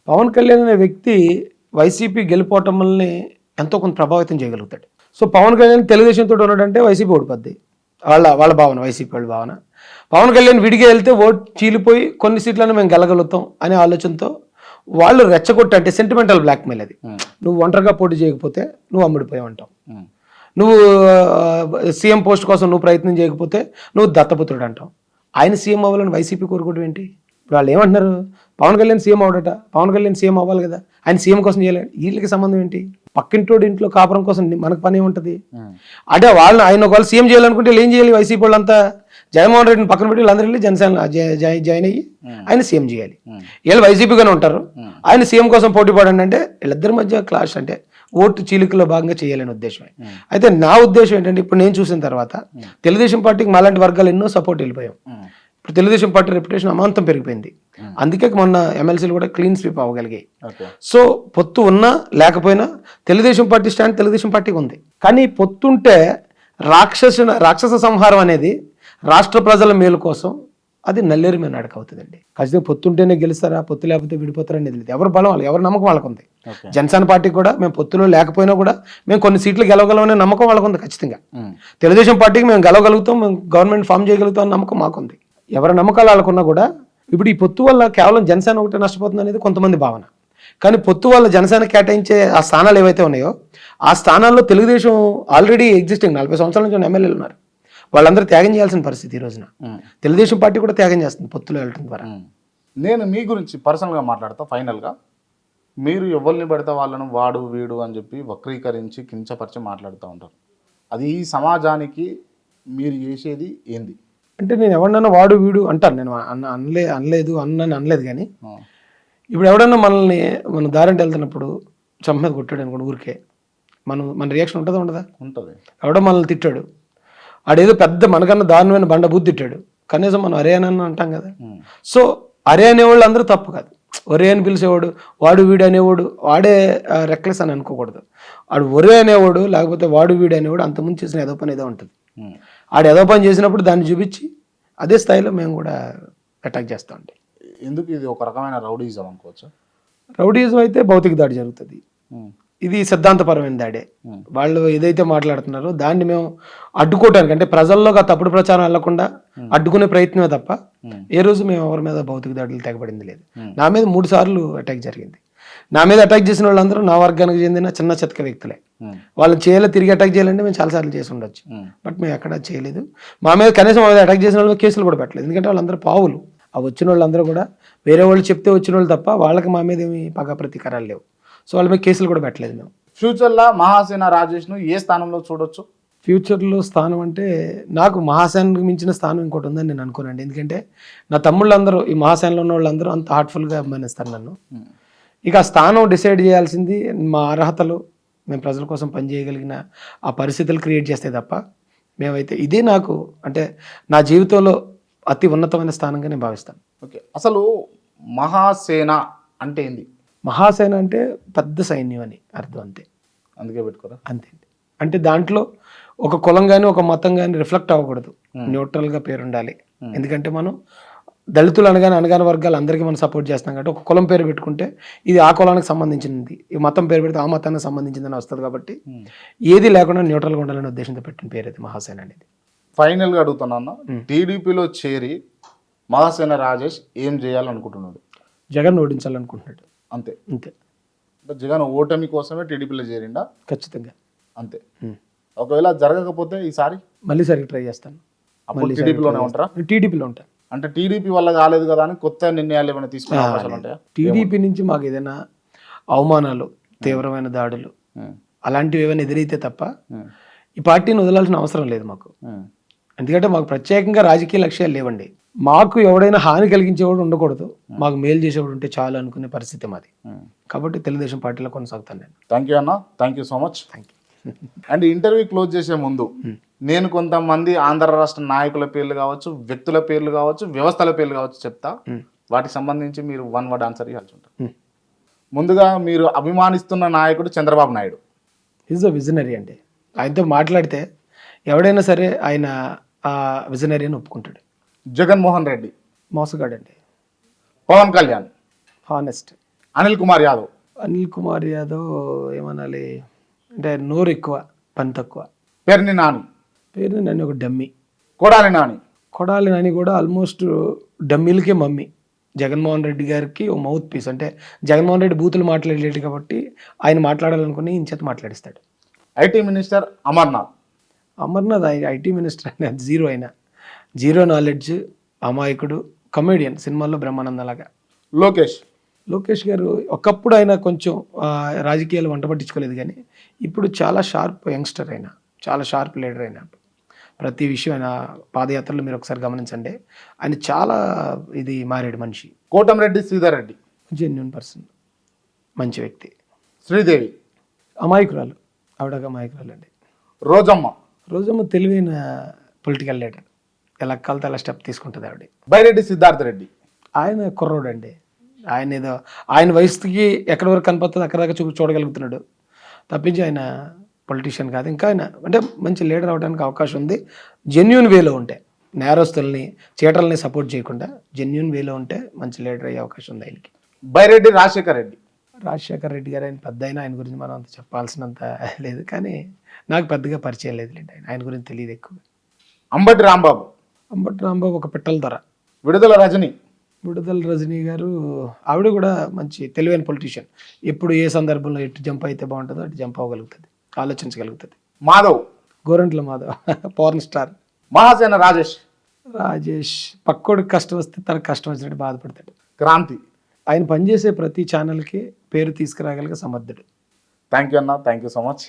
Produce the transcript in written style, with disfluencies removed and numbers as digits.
పవన్ కళ్యాణ్ అనే వ్యక్తి వైసీపీ గెలిపోవటంని ఎంతో కొంత ప్రభావితం చేయగలుగుతాడు. సో పవన్ కళ్యాణ్ తెలుగుదేశంతో ఉన్నాడంటే వైసీపీ ఓడిపోద్ది. వాళ్ళ భావన, వైసీపీ వాళ్ళ భావన. పవన్ కళ్యాణ్ విడిగా వెళ్తే ఓటు చీలిపోయి కొన్ని సీట్లను మేము గెలగలుగుతాం అనే ఆలోచనతో వాళ్ళు రెచ్చగొట్టి, అంటే సెంటిమెంటల్ బ్లాక్మెయిల్ అది. నువ్వు ఒంటరిగా పోటీ చేయకపోతే నువ్వు అమ్ముడిపోయి ఉంటావు, నువ్వు సీఎం పోస్ట్ కోసం నువ్వు ప్రయత్నం చేయకపోతే నువ్వు దత్తపుత్రుడు అంటావు. ఆయన సీఎం అవ్వాలని వైసీపీ కోరుకోవడం ఏంటి? ఇప్పుడు వాళ్ళు ఏమంటున్నారు, పవన్ కళ్యాణ్ సీఎం అవడట, పవన్ కళ్యాణ్ సీఎం అవ్వాలి కదా, ఆయన సీఎం కోసం చేయాలి. వీళ్ళకి సంబంధం ఏంటి? పక్కింటోడి ఇంట్లో కాపురం కోసం మనకు పని ఏముంటుంది? అంటే ఆయన ఒకవేళ సీఎం చేయాలనుకుంటే ఏం చేయాలి? వైసీపీ వాళ్ళంతా జగన్మోహన్ రెడ్డిని పక్కన పెట్టి వీళ్ళందరూ వెళ్ళి జనసేన జాయిన్ అయ్యి ఆయన సీఎం చేయాలి. వీళ్ళు వైసీపీగానే ఉంటారు, ఆయన సీఎం కోసం పోటీ పడండి అంటే వీళ్ళిద్దరి మధ్య క్లాష్, అంటే ఓటు చీలికలో భాగంగా చేయాలనే ఉద్దేశమే. అయితే నా ఉద్దేశం ఏంటంటే, ఇప్పుడు నేను చూసిన తర్వాత తెలుగుదేశం పార్టీకి మాలాంటి వర్గాలు ఎన్నో సపోర్ట్ వెళ్ళిపోయాం. ఇప్పుడు తెలుగుదేశం పార్టీ రెప్యుటేషన్ అమాంతం పెరిగిపోయింది. అందుకే మొన్న ఎమ్మెల్సీలు కూడా క్లీన్ స్వీప్ అవ్వగలిగాయి. సో పొత్తు ఉన్నా లేకపోయినా తెలుగుదేశం పార్టీ స్టాండ్ తెలుగుదేశం పార్టీకి ఉంది. కానీ పొత్తుంటే రాక్షస సంహారం అనేది రాష్ట్ర ప్రజల మేలు కోసం అది నల్లేరు మీద నడక అవుతుందండి. ఖచ్చితంగా పొత్తుంటేనే గెలుస్తారా, పొత్తు లేకపోతే విడిపోతారనేది లేదు. ఎవరు బలం వాళ్ళు, ఎవరి నమ్మకం వాళ్ళకు ఉంది. జనసేన పార్టీకి కూడా మేము పొత్తులో లేకపోయినా కూడా మేము కొన్ని సీట్లు గెలవగలమనే నమ్మకం వాళ్ళకు ఉంది ఖచ్చితంగా. తెలుగుదేశం పార్టీకి మేము గెలవగలుగుతాం, మేము గవర్నమెంట్ ఫామ్ చేయగలుగుతాం అనే నమ్మకం మాకుంది. ఎవరి నమ్మకాలు వాళ్ళకున్నా కూడా ఇప్పుడు ఈ పొత్తు వల్ల కేవలం జనసేన ఒకటే నష్టపోతుంది అనేది కొంతమంది భావన. కానీ పొత్తు వల్ల జనసేన కేటాయించే ఆ స్థానాలు ఏవైతే ఉన్నాయో ఆ స్థానాల్లో తెలుగుదేశం ఆల్రెడీ ఎగ్జిస్టింగ్ 40 సంవత్సరాల నుంచి ఎమ్మెల్యేలు ఉన్నారు. వాళ్ళందరూ త్యాగం చేయాల్సిన పరిస్థితి ఈ రోజున. తెలుగుదేశం పార్టీ కూడా త్యాగం చేస్తుంది పొత్తులో వెళ్ళడం ద్వారా. నేను మీ గురించి పర్సనల్గా మాట్లాడతా. ఫైనల్గా మీరు ఎవరిని పడితే వాళ్ళను వాడు వీడు అని చెప్పి వక్రీకరించి కించపరిచి మాట్లాడుతూ ఉంటారు. అది ఈ సమాజానికి మీరు చేసేది ఏంది? అంటే నేను ఎవరినన్నా వాడు వీడు అంటాను, నేను అనలేదు. కానీ ఇప్పుడు ఎవడన్నా మన దారింటి వెళ్తున్నప్పుడు చంప మీద కొట్టాడు అనుకోండి, ఊరికే మన రియాక్షన్ ఉంటుందా ఉండదా? ఉంటుంది. ఎవడో మనల్ని తిట్టాడు, ఆడేదో పెద్ద మనకన్నా దారుణమైన బండ బుద్ధి తిట్టాడు, కనీసం మనం అరే అని అంటాం కదా. సో అరే అనేవాళ్ళు అందరూ తప్పు కాదు. ఒరే అని పిలిచేవాడు, వాడు వీడు అనేవాడు వాడే రెక్లెస్ అని అనుకోకూడదు. వాడు ఒరే అనేవాడు లేకపోతే వాడు వీడు అనేవాడు అంతకుముందు చేసిన ఏదో పని ఏదో ఉంటుంది. ఆడు ఏదో పని చేసినప్పుడు దాన్ని చూపించి అదే స్థాయిలో మేము కూడా అటాక్ చేస్తూ ఉంటాం. ఎందుకు ఇది ఒక రకమైన రౌడీజం అనుకోవచ్చు? రౌడీజం అయితే భౌతిక దాడి జరుగుతుంది, ఇది సిద్ధాంతపరమైన దాడే. వాళ్ళు ఏదైతే మాట్లాడుతున్నారో దాన్ని మేము అడ్డుకోవటానికి, అంటే ప్రజల్లో తప్పుడు ప్రచారం వెళ్లకుండా అడ్డుకునే ప్రయత్నమే తప్ప ఏ రోజు మేము ఎవరి మీద భౌతిక దాడులు తెగబడింది లేదు. నా మీద 3 సార్లు అటాక్ జరిగింది. నా మీద అటాక్ చేసిన వాళ్ళందరూ నా వర్గానికి చెందిన చిన్న చితక వ్యక్తులే. వాళ్ళు తిరిగి అటాక్ చేయాలంటే మేము చాలాసార్లు చేసి ఉండొచ్చు, బట్ మేము ఎక్కడ చేయలేదు. మా మీద కనీసం అటాక్ చేసిన వాళ్ళు కేసులు కూడా పెట్టలేదు, ఎందుకంటే వాళ్ళందరూ పావులు. ఆ వచ్చిన వాళ్ళందరూ కూడా వేరే వాళ్ళు చెప్తే వచ్చిన వాళ్ళు తప్ప వాళ్ళకి మా మీద ఏమి పగ ప్రతీకారాలు లేవు. సో వాళ్ళ మీద కేసులు కూడా పెట్టలేదు మేము. ఫ్యూచర్లో మహాసేన రాజేష్ను ఏ స్థానంలో చూడొచ్చు? ఫ్యూచర్లో స్థానం అంటే నాకు మహాసేనకు మించిన స్థానం ఇంకోటి ఉందని నేను అనుకోనండి. ఎందుకంటే నా తమ్ముళ్ళందరూ ఈ మహాసేనలో ఉన్న వాళ్ళందరూ అంత హార్ట్ఫుల్గా అభిమానిస్తారు నన్ను. ఇక ఆ స్థానం డిసైడ్ చేయాల్సింది మా అర్హతలు, మేము ప్రజల కోసం పనిచేయగలిగిన ఆ పరిస్థితులు క్రియేట్ చేస్తే తప్ప మేమైతే ఇదే నాకు అంటే నా జీవితంలో అతి ఉన్నతమైన స్థానంగా నేను భావిస్తాను. ఓకే, అసలు మహాసేన అంటే ఏంది? మహాసేన అంటే పెద్ద సైన్యం అని అర్థం, అంతే. అందుకే పెట్టుకోరా? అంతే. అంటే దాంట్లో ఒక కులం కానీ ఒక మతం కానీ రిఫ్లెక్ట్ అవ్వకూడదు, న్యూట్రల్గా పేరు ఉండాలి. ఎందుకంటే మనం దళితులు అనగానే వర్గాలు అందరికీ మనం సపోర్ట్ చేస్తాం కాబట్టి ఒక కులం పేరు పెట్టుకుంటే ఇది ఆ కులానికి సంబంధించింది, ఈ మతం పేరు పెడితే ఆ మతానికి సంబంధించిందని వస్తుంది. కాబట్టి ఏది లేకుండా న్యూట్రల్గా ఉండాలనే ఉద్దేశంతో పెట్టిన పేరు అది మహాసేన అనేది. ఫైనల్గా అడుగుతున్నాను, టీడీపీలో చేరి మహాసేన రాజేష్ ఏం చేయాలనుకుంటున్నాడు? జగన్ ఓడించాలనుకుంటున్నాడు, అంతే. అంతే. జగన్ ఓటమి కోసమే టీడీపీలో చేరిండా? ఖచ్చితంగా అంతే. ఒకవేళ జరగకపోతే ఈసారి మళ్ళీ సరిగ్గా ట్రై చేస్తాను. అప్పుడు టీడీపీలోనే ఉంటారా? టీడీపీలో ఉంటాను. అంటే టీడీపీ వల్ల కాలేదు కదా అని కొత్త నిర్ణయాలు ఏమైనా తీసుకునే అవకాశాలు ఉంటాయా? టీడీపీ నుంచి మాకు ఏదైనా అవమానాలు, తీవ్రమైన దాడులు అలాంటివి ఏమైనా ఎదురైతే తప్ప ఈ పార్టీని వదలాల్సిన అవసరం లేదు మాకు. ఎందుకంటే మాకు ప్రత్యేకంగా రాజకీయ లక్ష్యాలు లేవండి. మాకు ఎవడైనా హాని కలిగించేవాడు ఉండకూడదు, మాకు మేలు చేసేవాడు ఉంటే చాలు అనుకునే పరిస్థితి మాది. కాబట్టి తెలుగుదేశం పార్టీలో కొనసాగుతాను నేను. థ్యాంక్ యూ అన్న, thank you so much. Thank you. And interview close చేసే ముందు నేను కొంతమంది ఆంధ్ర రాష్ట్ర నాయకుల పేర్లు కావచ్చు, వ్యక్తుల పేర్లు కావచ్చు, వ్యవస్థల పేర్లు కావచ్చు చెప్తా. వాటికి సంబంధించి మీరు 1 word ఆన్సర్ ఇవ్వాల్సి ఉంటుంది. ముందుగా మీరు అభిమానిస్తున్న నాయకుడు Chandrababu Naidu. Is a visionary అండి. ఆయనతో మాట్లాడితే ఎవడైనా సరే ఆయన ఆ విజనరీ అని జగన్మోహన్ రెడ్డి. మోసగాడండి. పవన్ కళ్యాణ్. హానెస్ట్. అనిల్ కుమార్ యాదవ్. అనిల్ కుమార్ యాదవ్ ఏమనాలి అంటే నోరు ఎక్కువ, పని తక్కువ. పేర్ని నాని. పేరు నన్ను ఒక డమ్మీ. కొడాలి నాని. కొడాలి నాని కూడా ఆల్మోస్ట్ డమ్మీలకే మమ్మీ. జగన్మోహన్ రెడ్డి గారికి ఓ మౌత్ పీస్. అంటే జగన్మోహన్ రెడ్డి బూతులు మాట్లాడలేడు కాబట్టి ఆయన మాట్లాడాలనుకుని ఇంచేత మాట్లాడిస్తాడు. IT minister Amarnath. Amarnath IT minister అయినా జీరో అయినా, జీరో నాలెడ్జ్, అమాయకుడు, కమేడియన్, సినిమాల్లో బ్రహ్మానందంలాగా. లోకేష్. లోకేష్ గారు ఒకప్పుడు ఆయన కొంచెం రాజకీయాలు వంట పట్టించుకోలేదు, కానీ ఇప్పుడు చాలా షార్ప్ యంగ్స్టర్ అయినా, చాలా షార్ప్ లీడర్ అయినా. ప్రతి విషయం ఆయన పాదయాత్రలో మీరు ఒకసారి గమనించండి, ఆయన చాలా ఇది మారాడు మనిషి. కోటంరెడ్డి శ్రీధర్ రెడ్డి. జెన్యున్ పర్సన్, మంచి వ్యక్తి. శ్రీదేవి. అమాయకురాలు, ఆవిడ అమాయకురాలు అండి. రోజమ్మ. రోజమ్మ తెలివైన పొలిటికల్ లీడర్, ఎలా కలితే అలా స్టెప్ తీసుకుంటుంది ఆవిడ. బైరెడ్డి సిద్ధార్థ రెడ్డి. ఆయన కుర్రోడు అండి. ఆయన ఏదో ఆయన వయసుకి ఎక్కడి వరకు కనపడుతుంది అక్కడ దాకా చూడగలుగుతున్నాడు తప్పించి ఆయన పొలిటీషియన్ కాదు. ఇంకా ఆయన అంటే మంచి లీడర్ అవడానికి అవకాశం ఉంది, జెన్యున్ వేలో ఉంటే. నేరస్తుల్ని, చీటల్ని సపోర్ట్ చేయకుండా జెన్యున్ వేలో ఉంటే మంచి లీడర్ అయ్యే అవకాశం ఉంది ఆయనకి. బైరెడ్డి రాజశేఖర్ రెడ్డి. రాజశేఖర్ రెడ్డి గారు ఆయన పెద్ద అయినా, ఆయన గురించి మనం అంత చెప్పాల్సినంత లేదు, కానీ నాకు పెద్దగా పరిచయం లేదు లేండి, ఆయన గురించి తెలియదు ఎక్కువ. అంబటి రాంబాబు. అంబటి రాంబాబు ఒక పిట్టల ధర. విడుదల రజని. విడుదల రజనీ గారు, ఆవిడ కూడా మంచి తెలివైన పొలిటీషియన్. ఎప్పుడు ఏ సందర్భంలో ఎటు జంప్ అయితే బాగుంటుందో అటు జంప్ అవ్వగలుగుతుంది, ఆలోచించగలుగుతుంది. మాధవ్. Gorantla Madhav power star. మహాసేన రాజేష్. రాజేష్ పక్కోడికి కష్టం వస్తే తనకు కష్టం వచ్చినట్టు బాధపడతాడు. క్రాంతి. ఆయన పనిచేసే ప్రతి ఛానల్కి పేరు తీసుకురాగలిగే సమర్థుడు. థ్యాంక్ యూ అన్న, థ్యాంక్ యూ సో మచ్.